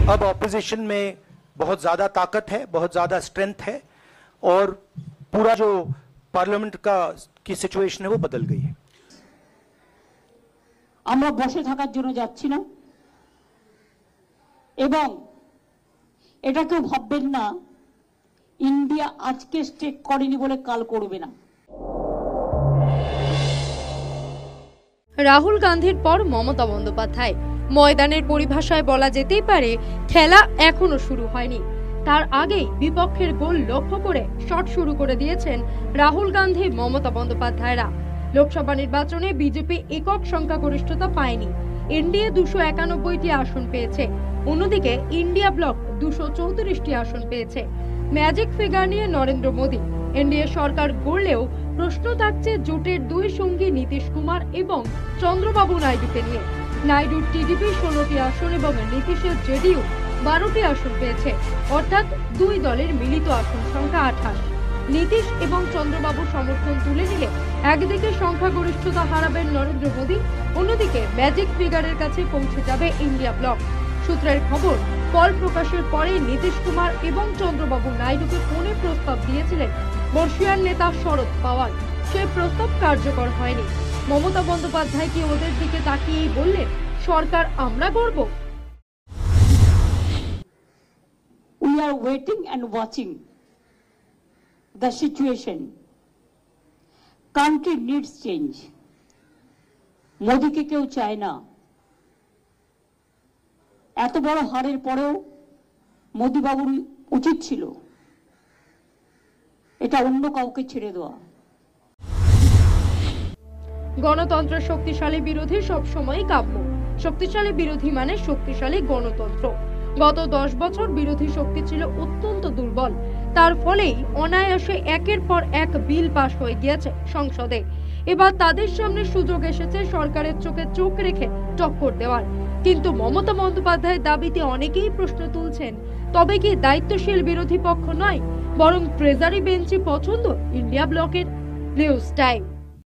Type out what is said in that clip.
अब ऑपोजिशन में बहुत ज्यादा ताकत है, बहुत ज्यादा स्ट्रेंथ है और पूरा जो पार्लियामेंट की सिचुएशन है वो बदल गई है। আমরা বসে থাকার জন্য যাচ্ছি না এবং এটা কেউ ভাববেন না ইন্ডিয়া আজকে স্টেক করেনি বলে কাল করবে না। রাহুল গান্ধীর পর মমতা বন্দ্যোপাধ্যায়, ময়দানের পরিভাষায় বলা যেতেই পারে খেলা এখনো শুরু হয়নি। তার আগেই বিপক্ষের গোল লক্ষ্য করে শট শুরু করে দিয়েছেন রাহুল গান্ধী মমতা বন্দ্যোপাধ্যায়রা। লোকসভা নির্বাচনে বিজেপি একক সংখ্যাগরিষ্ঠতা পায়নি, এনডিএ 291টি আসন পেয়েছে, অন্যদিকে ইন্ডিয়া ব্লক 234টি আসন পেয়েছে। ম্যাজিক ফিগার নিয়ে নরেন্দ্র মোদী এনডিএ সরকার গড়লেও প্রশ্ন থাকছে জোটের দুই সঙ্গী নীতিশ কুমার এবং চন্দ্রবাবু নাইডুকে নিয়ে। নাইডুর টিডিপি 16টি আসন এবং নীতিশের জেডিইউ 12টি আসন পেয়েছে, অর্থাৎ দুই দলের মিলিত আসন সংখ্যা 28। নীতিশ এবং চন্দ্রবাবু সমর্থন তুলে নিলে একদিকে সংখ্যাগরিষ্ঠতা হারাবেন নরেন্দ্র মোদী, অন্যদিকে ম্যাজিক ফিগারের কাছে পৌঁছে যাবে ইন্ডিয়া ব্লক। সূত্রের খবর, ফল প্রকাশের পরে নীতিশ কুমার এবং চন্দ্রবাবু নাইডুকে ফোনে প্রস্তাব দিয়েছিলেন বর্ষীয়ান নেতা শরদ পাওয়ার। সে প্রস্তাব কার্যকর হয়নি। মমতা বন্দ্যোপাধ্যায় কি ওদের দিকে তাকিয়েই বললেন সরকার আমরা করব? We are waiting and watching the situation. Country needs change. মোদীকে কেউ চায় না। এত বড় হারের পরেও মোদী বাবুর উচিত ছিল এটা অন্য কাউকে ছেড়ে দেওয়া। গণতন্ত্রের শক্তিশালী বিরোধী সবসময় কাম্য। শক্তিশালী বিরোধী মানে শক্তিশালী গণতন্ত্র। গত 10 বছর বিরোধী শক্তি ছিল অত্যন্ত দুর্বল, তার ফলেই অনায়াসে একের পর এক বিল পাশ হয়ে গিয়েছে সংসদে। এবার তাদের সামনে সুযোগ এসেছে সরকারের চোখে চোখ রেখে টক্কর দেওয়ার। কিন্তু মমতা বন্দ্যোপাধ্যায়ের দাবিতে অনেকেই প্রশ্ন তুলছেন, তবে কি দায়িত্বশীল বিরোধী পক্ষ নয়, বরং ট্রেজারি বেঞ্চই পছন্দ ইন্ডিয়া ব্লকের? News time.